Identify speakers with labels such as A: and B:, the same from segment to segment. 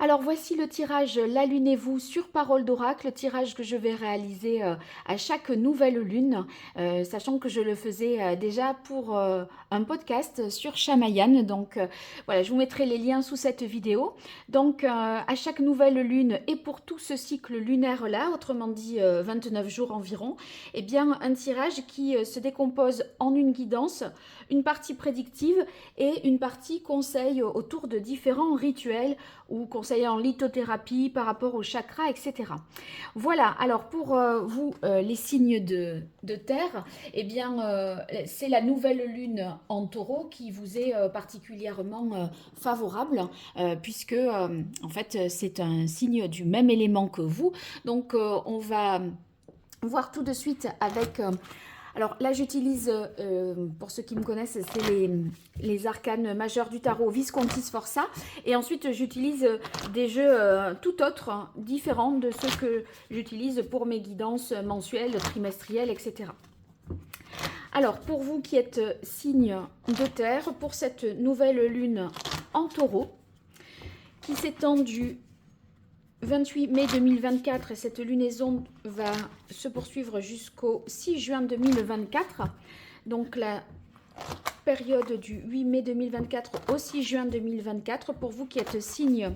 A: Alors voici le tirage La Lune et vous sur Parole d'Oracle, le tirage que je vais réaliser à chaque nouvelle lune, sachant que je le faisais déjà pour un podcast sur Chamayan. Donc voilà, je vous mettrai les liens sous cette vidéo. Donc à chaque nouvelle lune et pour tout ce cycle lunaire là, autrement dit 29 jours environ, eh bien un tirage qui se décompose en une guidance, une partie prédictive et une partie conseil autour de différents rituels ou conseiller en lithothérapie par rapport au chakra, etc. Voilà, alors pour vous, les signes de terre, eh bien, c'est la nouvelle lune en taureau qui vous est particulièrement favorable, puisque, en fait, c'est un signe du même élément que vous. Donc, on va voir tout de suite avec alors là, j'utilise, pour ceux qui me connaissent, c'est les arcanes majeurs du tarot Visconti Sforza. Et ensuite, j'utilise des jeux tout autres, hein, différents de ceux que j'utilise pour mes guidances mensuelles, trimestrielles, etc. Alors, pour vous qui êtes signe de terre, pour cette nouvelle lune en taureau, qui s'étend du 28 mai 2024 et cette lunaison va se poursuivre jusqu'au 6 juin 2024. Donc la période du 8 mai 2024 au 6 juin 2024 pour vous qui êtes signe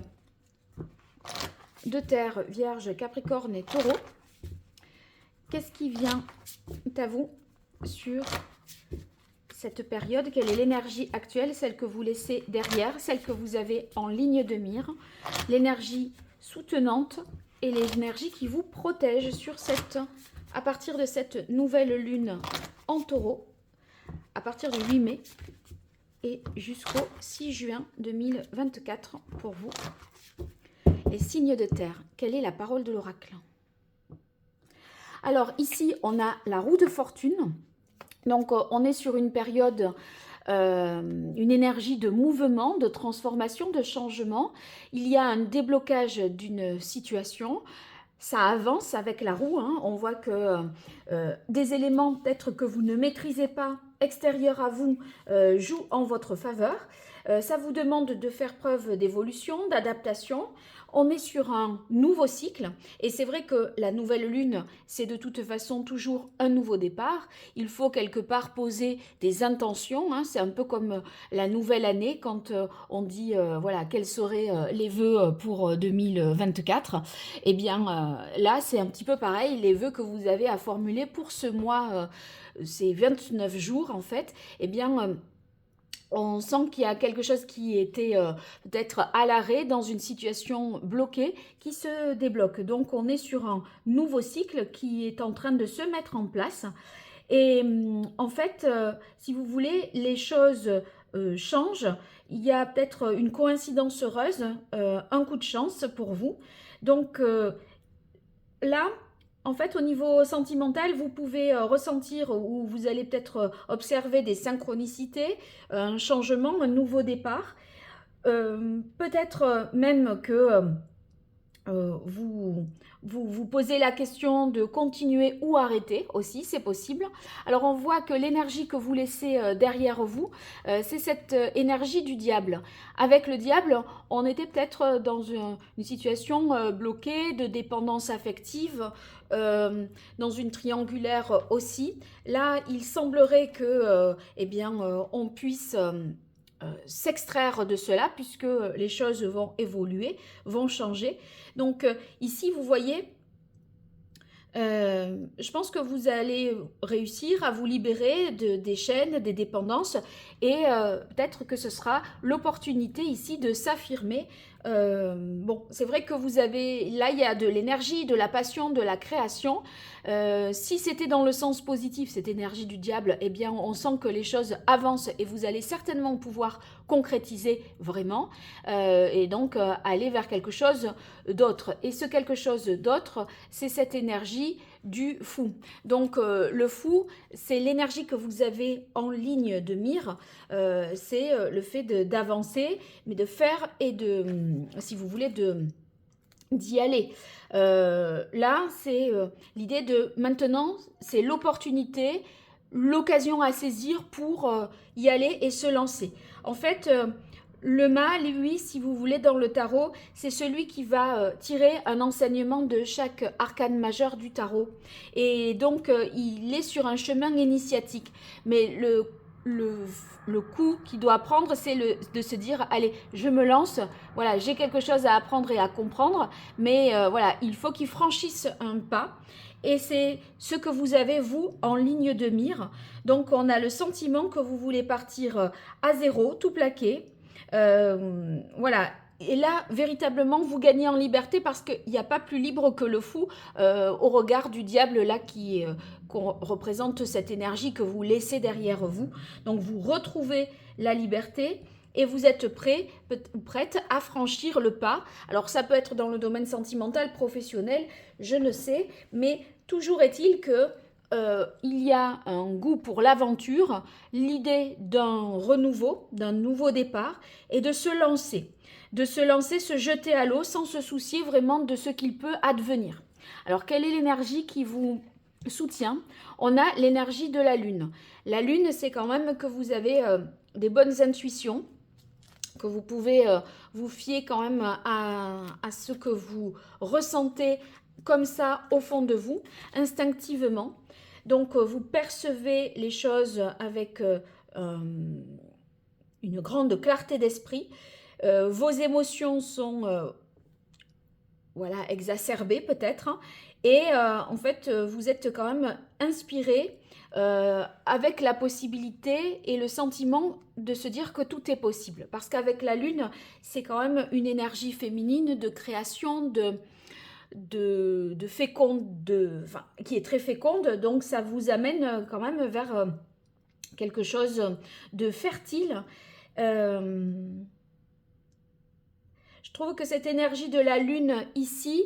A: de terre, vierge, capricorne et taureau. Qu'est-ce qui vient à vous sur cette période? Quelle est l'énergie actuelle, celle que vous laissez derrière, celle que vous avez en ligne de mire, l'énergie soutenante et l'énergie qui vous protège sur à partir de cette nouvelle lune en taureau, à partir du 8 mai et jusqu'au 6 juin 2024 pour vous. Les signes de terre, quelle est la parole de l'oracle? Alors ici, on a la roue de fortune. Donc on est sur une période une énergie de mouvement, de transformation, de changement. Il y a un déblocage d'une situation. Ça avance avec la roue. Hein. On voit que des éléments peut-être que vous ne maîtrisez pas, extérieurs à vous, jouent en votre faveur. Ça vous demande de faire preuve d'évolution, d'adaptation. On est sur un nouveau cycle et c'est vrai que la nouvelle lune, c'est de toute façon toujours un nouveau départ. Il faut quelque part poser des intentions. Hein. C'est un peu comme la nouvelle année quand on dit voilà quels seraient les vœux pour 2024. Eh bien là, c'est un petit peu pareil, les vœux que vous avez à formuler pour ce mois, ces 29 jours en fait. Eh bien on sent qu'il y a quelque chose qui était peut-être à l'arrêt, dans une situation bloquée, qui se débloque. Donc on est sur un nouveau cycle qui est en train de se mettre en place. Et en fait, si vous voulez, les choses changent. Il y a peut-être une coïncidence heureuse, un coup de chance pour vous. Donc là, en fait, au niveau sentimental, vous pouvez ressentir ou vous allez peut-être observer des synchronicités, un changement, un nouveau départ. Peut-être même que vous posez la question de continuer ou arrêter aussi, c'est possible. Alors on voit que l'énergie que vous laissez derrière vous, c'est cette énergie du diable. Avec le diable, on était peut-être dans une situation bloquée de dépendance affective, dans une triangulaire aussi. Là, il semblerait que, eh bien, on puisse s'extraire de cela puisque les choses vont évoluer, vont changer. Donc ici, vous voyez, je pense que vous allez réussir à vous libérer des chaînes, des dépendances et peut-être que ce sera l'opportunité ici de s'affirmer. Bon, c'est vrai que vous avez, là il y a de l'énergie, de la passion, de la création. Si c'était dans le sens positif, cette énergie du diable, eh bien on sent que les choses avancent et vous allez certainement pouvoir concrétiser vraiment et donc aller vers quelque chose d'autre. Et ce quelque chose d'autre, c'est cette énergie du fou. Donc le fou, c'est l'énergie que vous avez en ligne de mire, c'est le fait d'avancer, mais de faire et de, si vous voulez, d'y aller. Là, c'est l'idée de maintenant, c'est l'opportunité, l'occasion à saisir pour y aller et se lancer. En fait, le mâle, lui, si vous voulez, dans le tarot, c'est celui qui va tirer un enseignement de chaque arcane majeur du tarot. Et donc, il est sur un chemin initiatique. Mais le, le coup qu'il doit prendre, c'est de se dire, allez, je me lance, voilà, j'ai quelque chose à apprendre et à comprendre, mais voilà, il faut qu'il franchisse un pas. Et c'est ce que vous avez, vous, en ligne de mire. Donc, on a le sentiment que vous voulez partir à zéro, tout plaqué. Voilà. Et là, véritablement, vous gagnez en liberté parce qu'il n'y a pas plus libre que le fou au regard du diable là qu'on représente cette énergie que vous laissez derrière vous. Donc, vous retrouvez la liberté et vous êtes prête à franchir le pas. Alors, ça peut être dans le domaine sentimental, professionnel, je ne sais, mais toujours est-il que il y a un goût pour l'aventure, l'idée d'un renouveau, d'un nouveau départ et de se lancer, se jeter à l'eau sans se soucier vraiment de ce qu'il peut advenir. Alors, quelle est l'énergie qui vous soutient? On a l'énergie de la lune. La lune, c'est quand même que vous avez des bonnes intuitions, que vous pouvez vous fier quand même à ce que vous ressentez comme ça au fond de vous, instinctivement. Donc, vous percevez les choses avec une grande clarté d'esprit. Vos émotions sont voilà, exacerbées peut-être. Hein, et en fait, vous êtes quand même inspiré avec la possibilité et le sentiment de se dire que tout est possible. Parce qu'avec la lune, c'est quand même une énergie féminine de création, enfin, qui est très féconde, donc ça vous amène quand même vers quelque chose de fertile. Je trouve que cette énergie de la lune ici,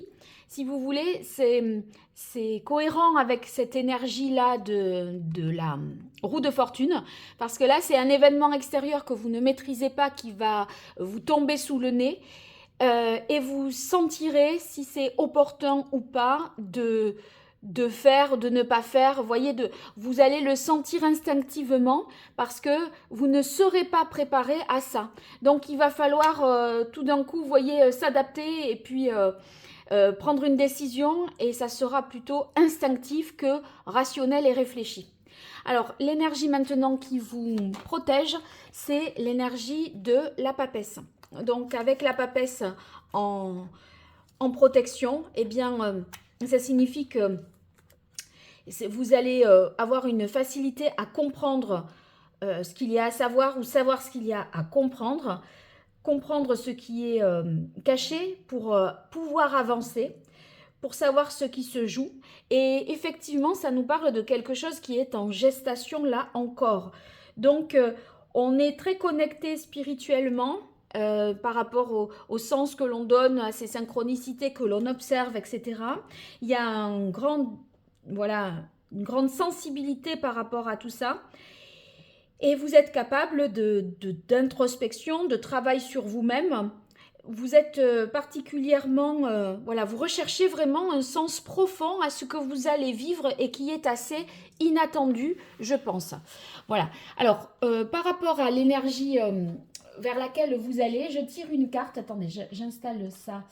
A: si vous voulez, c'est cohérent avec cette énergie-là de la roue de fortune, parce que là, c'est un événement extérieur que vous ne maîtrisez pas qui va vous tomber sous le nez. Et vous sentirez si c'est opportun ou pas de faire, de ne pas faire. Vous allez le sentir instinctivement parce que vous ne serez pas préparé à ça. Donc, il va falloir tout d'un coup, s'adapter et puis prendre une décision et ça sera plutôt instinctif que rationnel et réfléchi. Alors, l'énergie maintenant qui vous protège, c'est l'énergie de la papesse. Donc, avec la papesse en protection, eh bien, ça signifie que vous allez avoir une facilité à comprendre ce qu'il y a à savoir ou savoir ce qu'il y a à comprendre ce qui est caché pour pouvoir avancer, pour savoir ce qui se joue. Et effectivement, ça nous parle de quelque chose qui est en gestation là encore. Donc, on est très connecté spirituellement par rapport au sens que l'on donne à ces synchronicités que l'on observe, etc. Il y a une grande sensibilité par rapport à tout ça. Et vous êtes capable d'introspection, de travail sur vous-même. Vous êtes particulièrement, vous recherchez vraiment un sens profond à ce que vous allez vivre et qui est assez inattendu, je pense. Voilà. Alors, par rapport à l'énergie vers laquelle vous allez, je tire une carte. Attendez, j'installe ça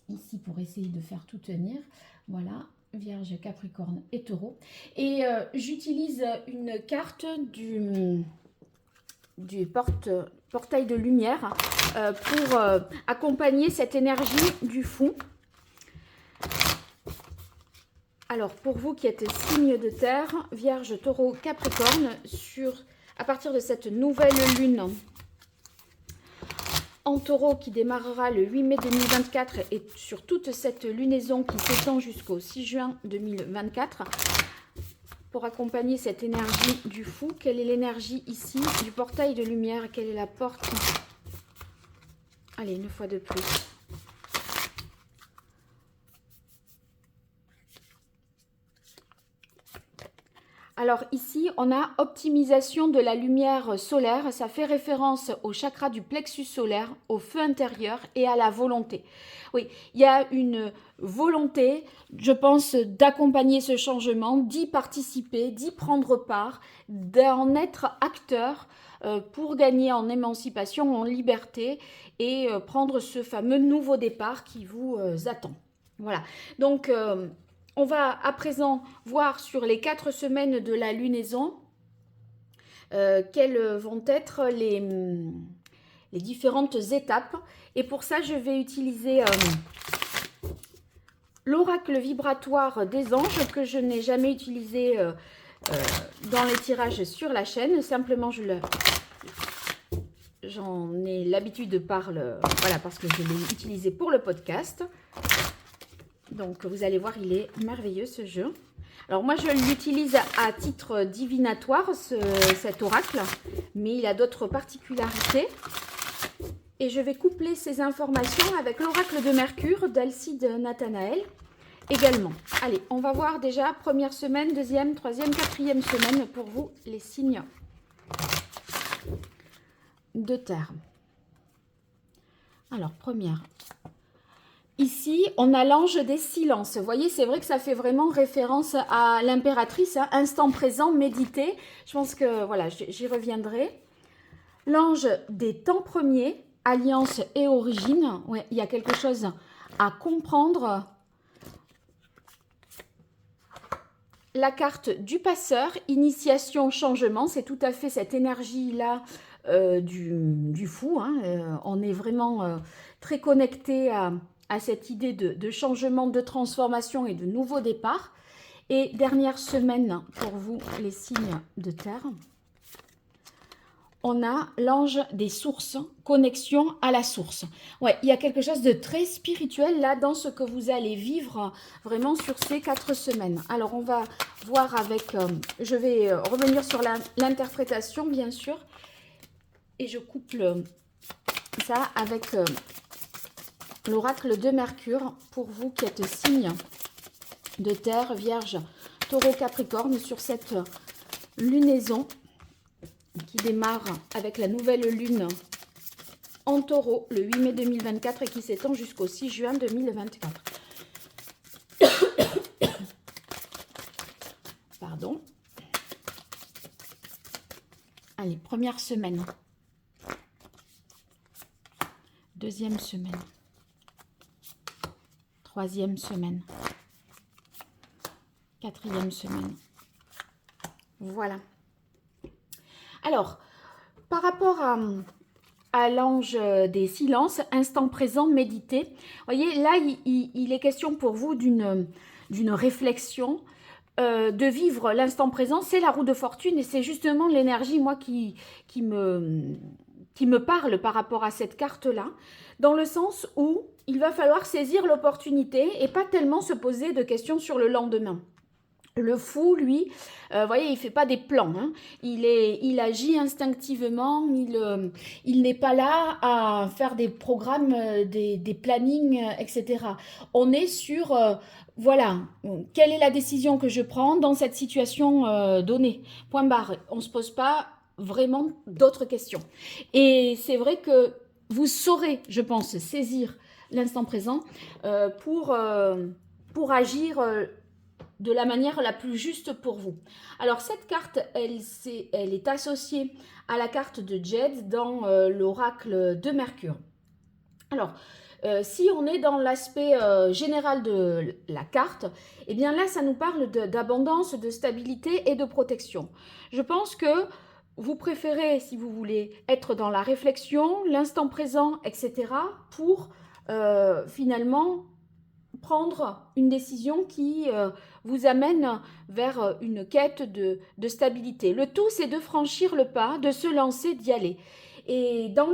A: ici pour essayer de faire tout tenir. Voilà. Vierge, Capricorne et Taureau. Et j'utilise une carte du portail de lumière pour accompagner cette énergie du fou. Alors, pour vous qui êtes signe de terre, Vierge, Taureau, Capricorne, à partir de cette nouvelle lune en Taureau qui démarrera le 8 mai 2024 et sur toute cette lunaison qui s'étend jusqu'au 6 juin 2024, pour accompagner cette énergie du fou, quelle est l'énergie ici du portail de lumière? Quelle est la porte? Allez, une fois de plus. Alors ici, on a optimisation de la lumière solaire. Ça fait référence au chakra du plexus solaire, au feu intérieur et à la volonté. Oui, il y a une volonté, je pense, d'accompagner ce changement, d'y participer, d'y prendre part, d'en être acteur pour gagner en émancipation, en liberté et prendre ce fameux nouveau départ qui vous attend. Voilà, donc on va à présent voir sur les 4 semaines de la lunaison quelles vont être les différentes étapes. Et pour ça, je vais utiliser l'oracle vibratoire des anges que je n'ai jamais utilisé dans les tirages sur la chaîne. Simplement, j'en ai l'habitude voilà, parce que je l'ai utilisé pour le podcast. Donc, vous allez voir, il est merveilleux ce jeu. Alors, moi, je l'utilise à titre divinatoire, cet oracle, mais il a d'autres particularités. Et je vais coupler ces informations avec l'oracle de Mercure d'Alcide Nathanaël également. Allez, on va voir déjà première semaine, deuxième, troisième, quatrième semaine pour vous, les signes de terre. Alors, première. Ici, on a l'ange des silences. Vous voyez, c'est vrai que ça fait vraiment référence à l'impératrice, hein, instant présent, méditer. Je pense que, voilà, j'y reviendrai. L'ange des temps premiers, alliance et origine. Ouais, il y a quelque chose à comprendre. La carte du passeur, initiation, changement. C'est tout à fait cette énergie-là du fou. Hein. On est vraiment très connecté à cette idée de changement, de transformation et de nouveau départ. Et dernière semaine pour vous, les signes de terre. On a l'ange des sources, connexion à la source. Ouais, il y a quelque chose de très spirituel là dans ce que vous allez vivre vraiment sur ces 4 semaines. Alors, on va voir avec... je vais revenir sur l'interprétation, bien sûr. Et je couple ça avec l'oracle de Mercure pour vous qui êtes signe de terre, Vierge, Taureau, Capricorne sur cette lunaison qui démarre avec la nouvelle lune en Taureau le 8 mai 2024 et qui s'étend jusqu'au 6 juin 2024. Pardon. Allez, première semaine. Deuxième semaine. Troisième semaine. Quatrième semaine. Voilà. Alors, par rapport à l'ange des silences, instant présent, méditer, vous voyez, là, il est question pour vous d'une réflexion, de vivre l'instant présent. C'est la roue de fortune et c'est justement l'énergie, moi, qui me parle par rapport à cette carte-là, dans le sens où il va falloir saisir l'opportunité et pas tellement se poser de questions sur le lendemain. Le fou, lui, vous voyez, il ne fait pas des plans. Hein. Il agit instinctivement. Il n'est pas là à faire des programmes, des plannings, etc. On est sur, voilà, quelle est la décision que je prends dans cette situation donnée. Point barre. On ne se pose pas vraiment d'autres questions. Et c'est vrai que vous saurez, je pense, saisir l'instant présent pour agir de la manière la plus juste pour vous. Alors cette carte, elle est associée à la carte de Jed dans l'oracle de Mercure. Alors, si on est dans l'aspect général de la carte, eh bien là, ça nous parle d'abondance, de stabilité et de protection. Je pense que vous préférez, si vous voulez, être dans la réflexion, l'instant présent, etc., pour finalement prendre une décision qui vous amène vers une quête de stabilité. Le tout, c'est de franchir le pas, de se lancer, d'y aller. Et d'un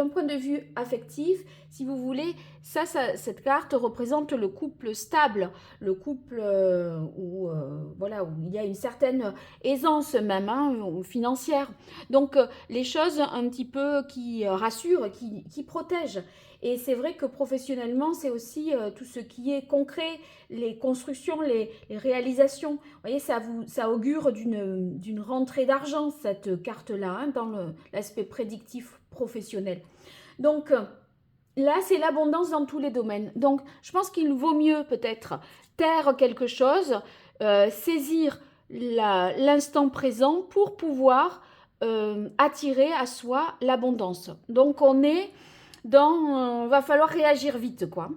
A: point de vue affectif, si vous voulez, cette carte représente le couple stable, le couple où il y a une certaine aisance même financière. Donc, les choses un petit peu qui rassurent, qui protègent. Et c'est vrai que professionnellement, c'est aussi tout ce qui est concret, les constructions, les réalisations. Vous voyez, ça augure d'une rentrée d'argent, cette carte-là, dans l'aspect prédictif professionnel. Donc, là, c'est l'abondance dans tous les domaines. Donc, je pense qu'il vaut mieux peut-être taire quelque chose, saisir l'instant présent pour pouvoir attirer à soi l'abondance. Donc va falloir réagir vite, quoi.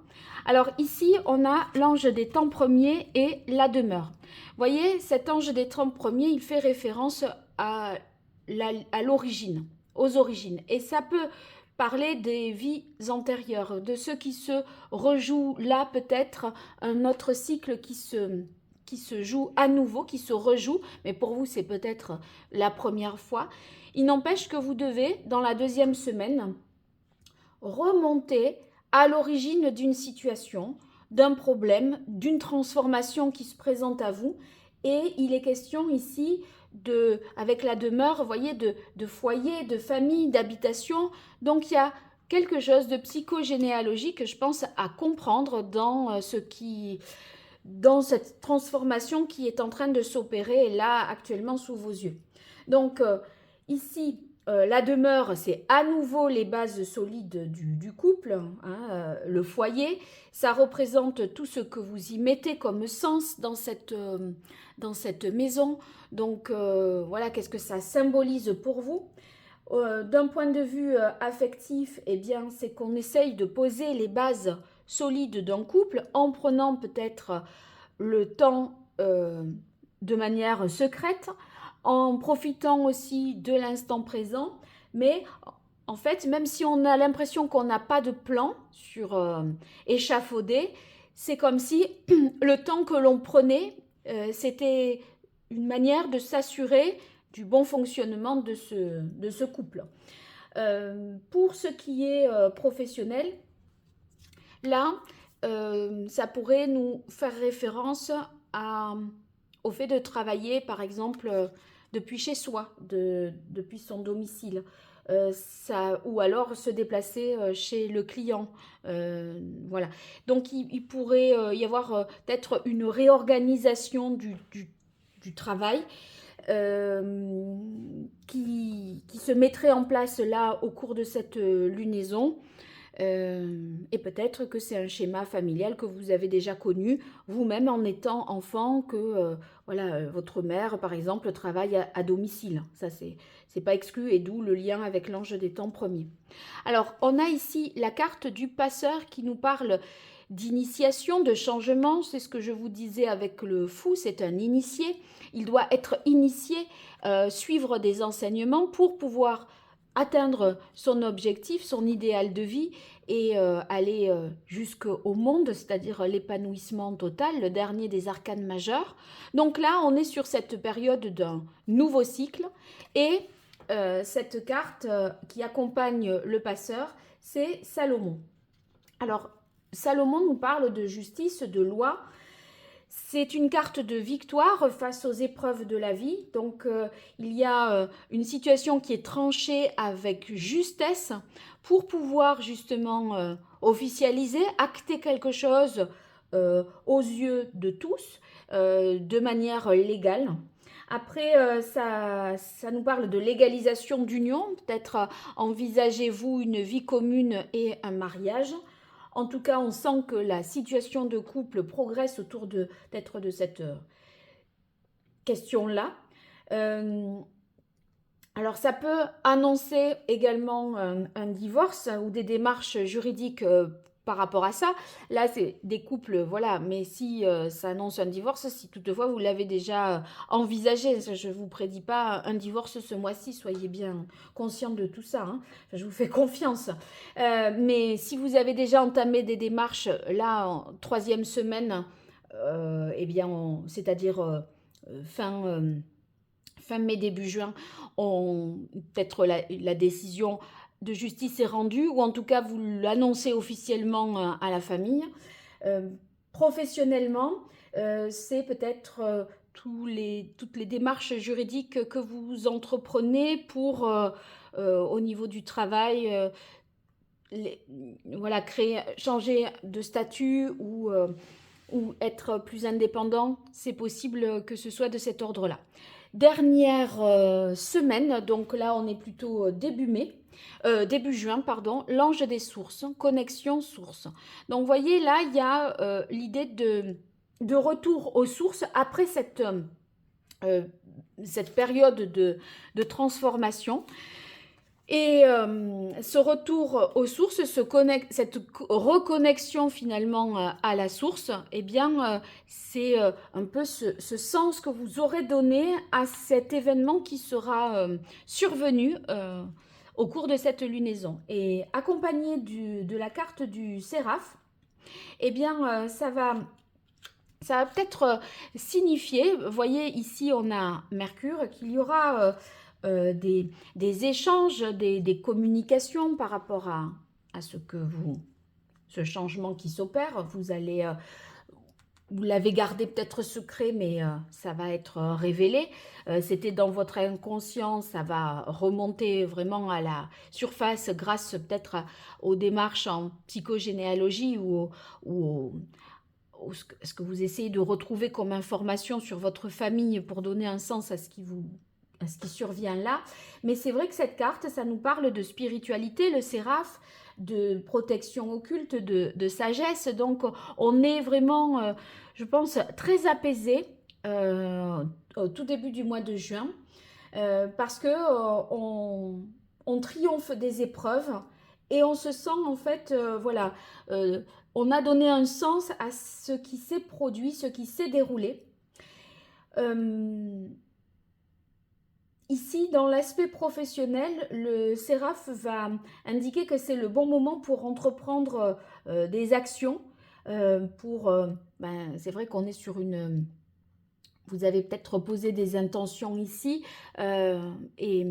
A: Alors ici, on a l'ange des temps premiers et la demeure. Vous voyez, cet ange des temps premiers, il fait référence à l'origine, aux origines. Et ça peut parler des vies antérieures, de ce qui se rejoue là, peut-être un autre cycle qui se joue à nouveau, qui se rejoue, mais pour vous, c'est peut-être la première fois. Il n'empêche que vous devez, dans la deuxième semaine, remonter à l'origine d'une situation, d'un problème, d'une transformation qui se présente à vous. Et il est question ici avec la demeure, vous voyez, de foyer, de famille, d'habitation. Donc il y a quelque chose de psychogénéalogique, je pense, à comprendre dans cette transformation qui est en train de s'opérer là actuellement sous vos yeux. Donc ici, la demeure, c'est à nouveau les bases solides du couple, hein, le foyer. Ça représente tout ce que vous y mettez comme sens dans cette maison. Donc voilà, qu'est-ce que ça symbolise pour vous? D'un point de vue affectif, eh bien, c'est qu'on essaye de poser les bases solides d'un couple en prenant peut-être le temps de manière secrète, en profitant aussi de l'instant présent. Mais en fait, même si on a l'impression qu'on n'a pas de plan sur échafaudé, c'est comme si le temps que l'on prenait, c'était une manière de s'assurer du bon fonctionnement de ce couple. Pour ce qui est professionnel, là, ça pourrait nous faire référence au fait de travailler, par exemple, depuis chez soi, depuis son domicile. Ou alors se déplacer chez le client. Voilà. Donc, il pourrait y avoir peut-être une réorganisation du travail qui se mettrait en place là au cours de cette lunaison. Et peut-être que c'est un schéma familial que vous avez déjà connu vous-même en étant enfant, que votre mère, par exemple, travaille à domicile. Ça, c'est pas exclu, et d'où le lien avec l'ange des temps premiers. Alors, on a ici la carte du passeur qui nous parle d'initiation, de changement. C'est ce que je vous disais avec le fou, c'est un initié. Il doit être initié, suivre des enseignements pour pouvoir atteindre son objectif, son idéal de vie et aller jusqu'au monde, c'est-à-dire l'épanouissement total, le dernier des arcanes majeurs. Donc là, on est sur cette période d'un nouveau cycle et cette carte qui accompagne le passeur, c'est Salomon. Alors, Salomon nous parle de justice, de loi. C'est une carte de victoire face aux épreuves de la vie. Donc, il y a une situation qui est tranchée avec justesse pour pouvoir justement officialiser, acter quelque chose aux yeux de tous, de manière légale. Après, ça nous parle de légalisation d'union. Peut-être envisagez-vous une vie commune et un mariage. En tout cas, on sent que la situation de couple progresse autour peut-être de cette question-là. Alors, ça peut annoncer également un divorce ou des démarches juridiques par rapport à ça. Là, c'est des couples, voilà. Mais si ça annonce un divorce, si toutefois vous l'avez déjà envisagé, je ne vous prédis pas un divorce ce mois-ci, soyez bien conscients de tout ça, hein. Je vous fais confiance. Mais si vous avez déjà entamé des démarches, là, en troisième semaine, eh bien, c'est-à-dire fin mai, début juin, peut-être la décision de justice est rendue, ou en tout cas vous l'annoncez officiellement à la famille. Professionnellement, c'est peut-être toutes les démarches juridiques que vous entreprenez pour, au niveau du travail, changer de statut ou être plus indépendant. C'est possible que ce soit de cet ordre-là. Dernière semaine, donc là on est plutôt début juin, pardon, l'ange des sources, connexion source. Donc vous voyez là, il y a l'idée de retour aux sources après cette euh, cette période de transformation. Et ce retour aux sources, cette reconnexion finalement à la source, eh bien, c'est un peu ce sens que vous aurez donné à cet événement qui sera survenu au cours de cette lunaison. Et accompagné de la carte du Séraph, eh bien, ça va peut-être signifier, vous voyez ici on a Mercure, qu'il y aura des échanges, des communications par rapport à ce changement qui s'opère. Vous l'avez gardé peut-être secret, mais ça va être révélé. C'était dans votre inconscient, ça va remonter vraiment à la surface grâce peut-être aux démarches en psychogénéalogie ou ce que vous essayez de retrouver comme information sur votre famille pour donner un sens à ce qui survient là. Mais c'est vrai que cette carte, ça nous parle de spiritualité, le séraph, de protection occulte, de sagesse. Donc, on est vraiment, je pense, très apaisé au tout début du mois de juin parce que on triomphe des épreuves et on se sent en fait, voilà, on a donné un sens à ce qui s'est produit, ce qui s'est déroulé. Ici, dans l'aspect professionnel, le séraph va indiquer que c'est le bon moment pour entreprendre des actions. C'est vrai qu'on est sur une... Vous avez peut-être posé des intentions ici et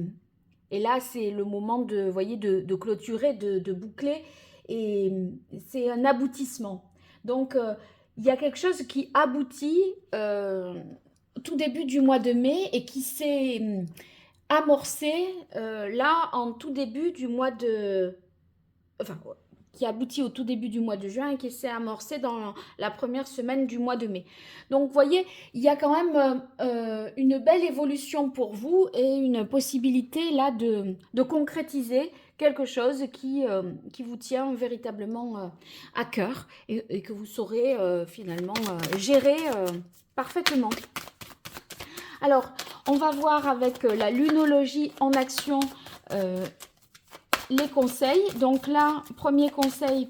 A: là, c'est le moment de, voyez, de clôturer, de boucler et c'est un aboutissement. Donc, il y a quelque chose qui aboutit tout début du mois de mai et qui s'est amorcé là en tout début du mois de... Enfin, qui aboutit au tout début du mois de juin et qui s'est amorcé dans la première semaine du mois de mai. Donc, vous voyez, il y a quand même une belle évolution pour vous et une possibilité là de concrétiser quelque chose qui vous tient véritablement à cœur et que vous saurez finalement gérer parfaitement. Alors, on va voir avec la lunologie en action les conseils. Donc là, premier conseil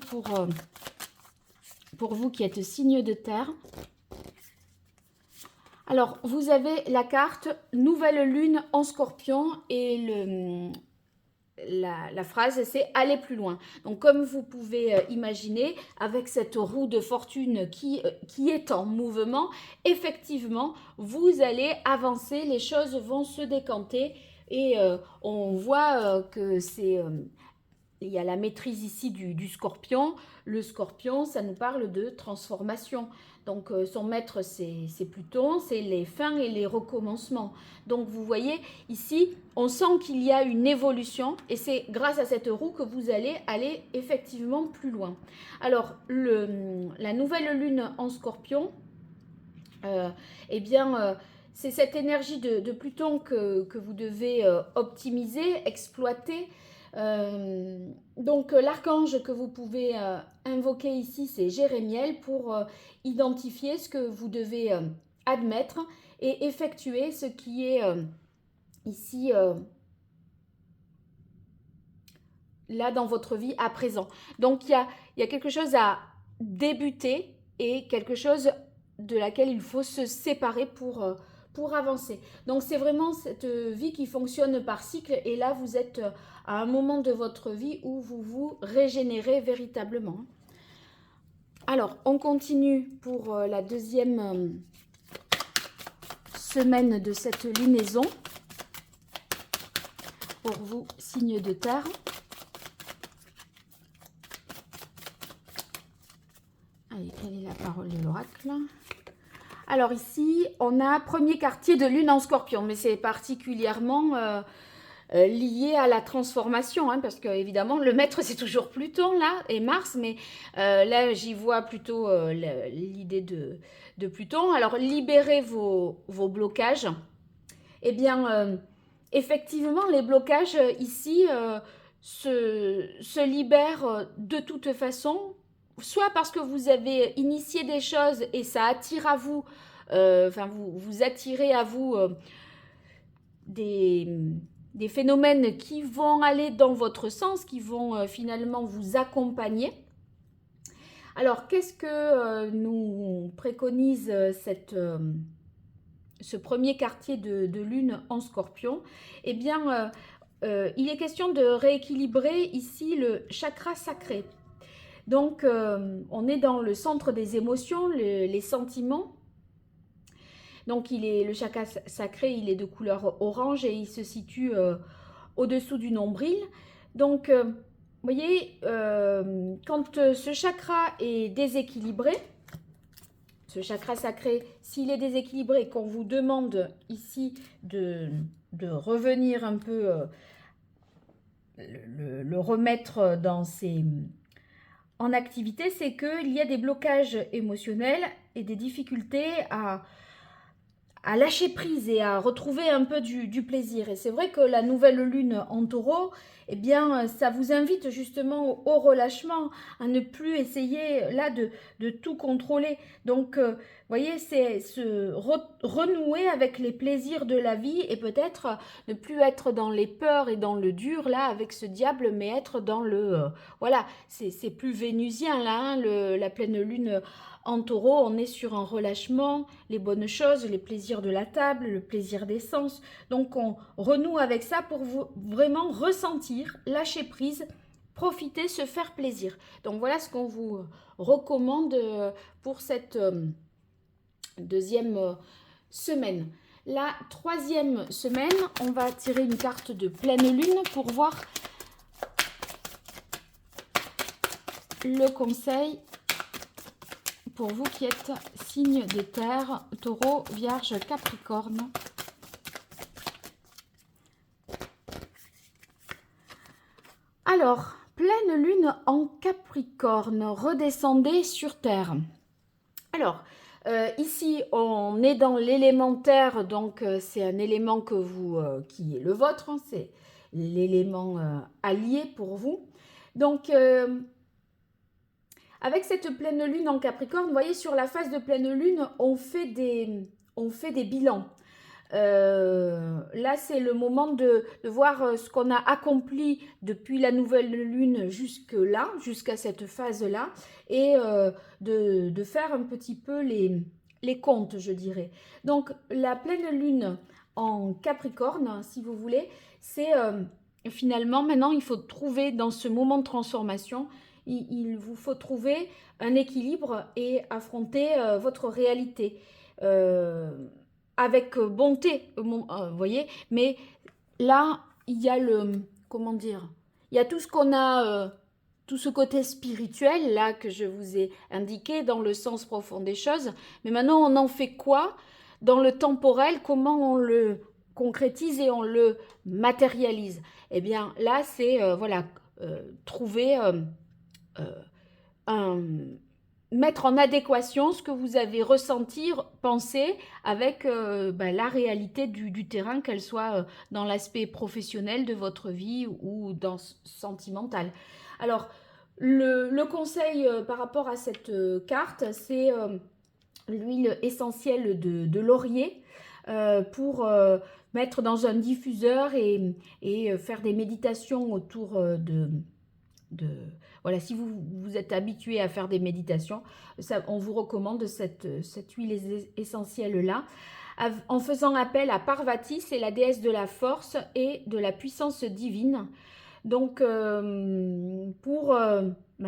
A: pour vous qui êtes signe de terre. Alors, vous avez la carte Nouvelle Lune en Scorpion et la phrase c'est aller plus loin. Donc comme vous pouvez imaginer, avec cette roue de fortune qui est en mouvement, effectivement, vous allez avancer, les choses vont se décanter et on voit que c'est... il y a la maîtrise ici du scorpion. Le scorpion, ça nous parle de transformation. Donc, son maître, c'est Pluton, c'est les fins et les recommencements. Donc, vous voyez, ici, on sent qu'il y a une évolution et c'est grâce à cette roue que vous allez aller effectivement plus loin. Alors, la nouvelle lune en scorpion, eh bien, c'est cette énergie de Pluton que vous devez optimiser, exploiter. Donc l'archange que vous pouvez invoquer ici, c'est Jérémiel pour identifier ce que vous devez admettre et effectuer ce qui est ici là dans votre vie à présent. Donc il y a quelque chose à débuter et quelque chose de laquelle il faut se séparer pour avancer. Donc c'est vraiment cette vie qui fonctionne par cycle et là vous êtes à un moment de votre vie où vous vous régénérez véritablement. Alors on continue pour la deuxième semaine de cette lunaison pour vous, signes de terre. Allez, quelle est la parole de l'oracle ? Alors ici, on a premier quartier de lune en scorpion, mais c'est particulièrement lié à la transformation, hein, parce que évidemment, le maître, c'est toujours Pluton, là, et Mars, mais là, j'y vois plutôt l'idée de Pluton. Alors, libérez vos blocages. Eh bien, effectivement, les blocages ici se libèrent de toute façon, soit parce que vous avez initié des choses et ça attire à vous enfin vous attirez à vous des phénomènes qui vont aller dans votre sens, qui vont finalement vous accompagner. Alors, qu'est-ce que nous préconise ce premier quartier de lune en Scorpion? Eh bien, il est question de rééquilibrer ici le chakra sacré. Donc, on est dans le centre des émotions, les sentiments. Donc, le chakra sacré, il est de couleur orange et il se situe au-dessous du nombril. Donc, vous voyez, quand ce chakra est déséquilibré, ce chakra sacré, s'il est déséquilibré et qu'on vous demande ici de revenir un peu, le remettre en activité, c'est qu'il y a des blocages émotionnels et des difficultés à lâcher prise et à retrouver un peu du plaisir. Et c'est vrai que la nouvelle lune en taureau, eh bien, ça vous invite justement au relâchement, à ne plus essayer là de tout contrôler. Donc, vous voyez, c'est se renouer avec les plaisirs de la vie et peut-être ne plus être dans les peurs et dans le dur là avec ce diable, mais être dans voilà, c'est plus vénusien là, hein, la pleine lune en taureau, on est sur un relâchement, les bonnes choses, les plaisirs de la table, le plaisir des sens. Donc, on renoue avec ça pour vraiment ressentir, lâcher prise, profiter, se faire plaisir. Donc, voilà ce qu'on vous recommande pour cette deuxième semaine. La troisième semaine, on va tirer une carte de pleine lune pour voir le conseil pour vous qui êtes signe des terres, taureau, vierge, capricorne. Alors, pleine lune en capricorne, redescendez sur terre. Alors, ici, on est dans l'élémentaire, donc c'est un élément qui est le vôtre, hein, c'est l'élément allié pour vous. Donc, avec cette pleine lune en Capricorne, vous voyez, sur la phase de pleine lune, on fait des bilans. Là, c'est le moment de voir ce qu'on a accompli depuis la nouvelle lune jusque-là, jusqu'à cette phase-là, et de faire un petit peu les comptes, je dirais. Donc, la pleine lune en Capricorne, si vous voulez, c'est finalement, maintenant, il faut trouver dans ce moment de transformation, il vous faut trouver un équilibre et affronter votre réalité avec bonté, vous voyez. Mais là, il y a comment dire, il y a tout ce qu'on a, tout ce côté spirituel là que je vous ai indiqué dans le sens profond des choses. Mais maintenant, on en fait quoi dans le temporel? Comment on le concrétise et on le matérialise? Eh bien, là, c'est voilà, trouver mettre en adéquation ce que vous avez ressenti, pensé avec la réalité du terrain, qu'elle soit dans l'aspect professionnel de votre vie ou dans sentimental. Alors, le conseil par rapport à cette carte, c'est l'huile essentielle de laurier pour mettre dans un diffuseur et faire des méditations autour voilà, si vous êtes habitué à faire des méditations, on vous recommande cette huile essentielle-là, en faisant appel à Parvati, c'est la déesse de la force et de la puissance divine. Donc, pour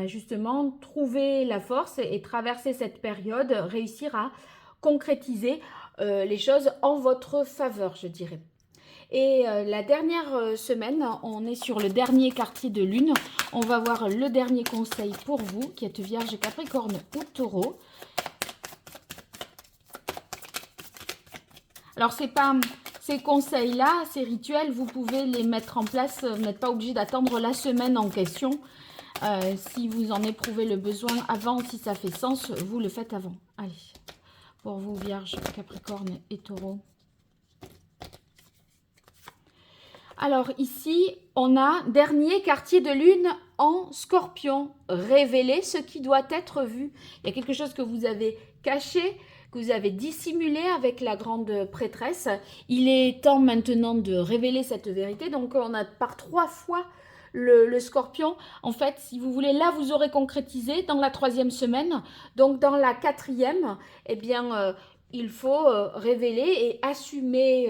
A: justement trouver la force et traverser cette période, réussir à concrétiser les choses en votre faveur, je dirais. Et la dernière semaine, on est sur le dernier quartier de lune. On va voir le dernier conseil pour vous, qui êtes Vierge, Capricorne ou Taureau. Alors, ces conseils-là, ces rituels, vous pouvez les mettre en place. Vous n'êtes pas obligé d'attendre la semaine en question. Si vous en éprouvez le besoin avant, si ça fait sens, vous le faites avant. Allez, pour vous, Vierge, Capricorne et Taureau. Alors ici, on a dernier quartier de lune en Scorpion. Révéler ce qui doit être vu. Il y a quelque chose que vous avez caché, que vous avez dissimulé avec la grande prêtresse. Il est temps maintenant de révéler cette vérité. Donc on a par 3 fois le scorpion. En fait, si vous voulez, là vous aurez concrétisé dans la 3e semaine. Donc dans la 4e, eh bien, il faut révéler et assumer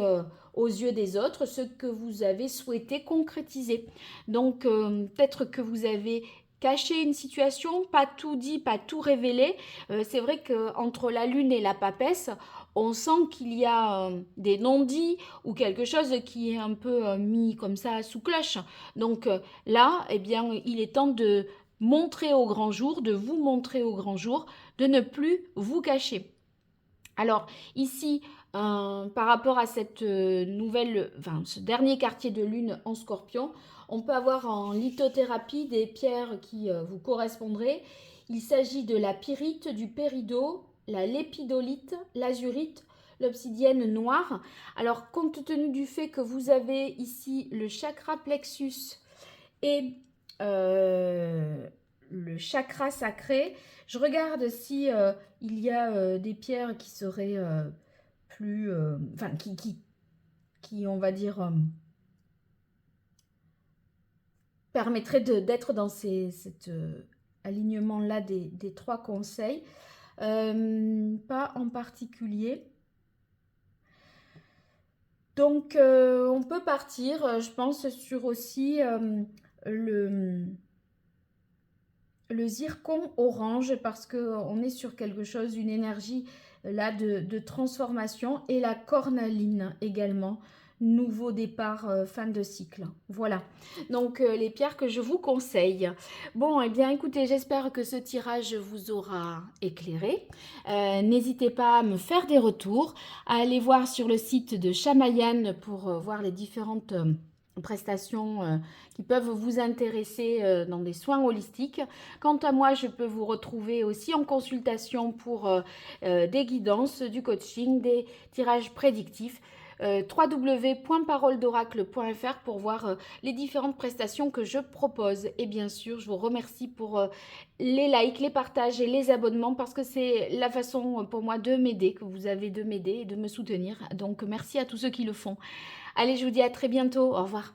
A: aux yeux des autres ce que vous avez souhaité concrétiser. Donc peut-être que vous avez caché une situation, pas tout dit, pas tout révélé. C'est vrai qu'entre la lune et la papesse, on sent qu'il y a des non-dits ou quelque chose qui est un peu mis comme ça sous cloche. Donc là, eh bien, il est temps de montrer au grand jour, de vous montrer au grand jour, de ne plus vous cacher. Alors ici, par rapport à cette ce dernier quartier de lune en scorpion, on peut avoir en lithothérapie des pierres qui vous correspondraient. Il s'agit de la pyrite, du péridot, la lépidolite, l'azurite, l'obsidienne noire. Alors compte tenu du fait que vous avez ici le chakra plexus et le chakra sacré, je regarde si il y a des pierres qui seraient plus, enfin qui, on va dire, permettraient d'être dans cet alignement-là des 3 conseils. Pas en particulier. Donc, on peut partir, je pense, sur aussi le zircon orange parce qu'on est sur quelque chose, une énergie là de transformation, et la cornaline également, nouveau départ, fin de cycle. Voilà, donc les pierres que je vous conseille. Bon, eh bien écoutez, j'espère que ce tirage vous aura éclairé. N'hésitez pas à me faire des retours, à aller voir sur le site de Chamayan pour voir les différentes prestations qui peuvent vous intéresser dans des soins holistiques. Quant à moi, je peux vous retrouver aussi en consultation pour des guidances, du coaching, des tirages prédictifs. www.paroledoracle.fr pour voir les différentes prestations que je propose. Et bien sûr, je vous remercie pour les likes, les partages et les abonnements parce que c'est la façon pour moi de m'aider, que vous avez de m'aider et de me soutenir. Donc merci à tous ceux qui le font. Allez, je vous dis à très bientôt. Au revoir.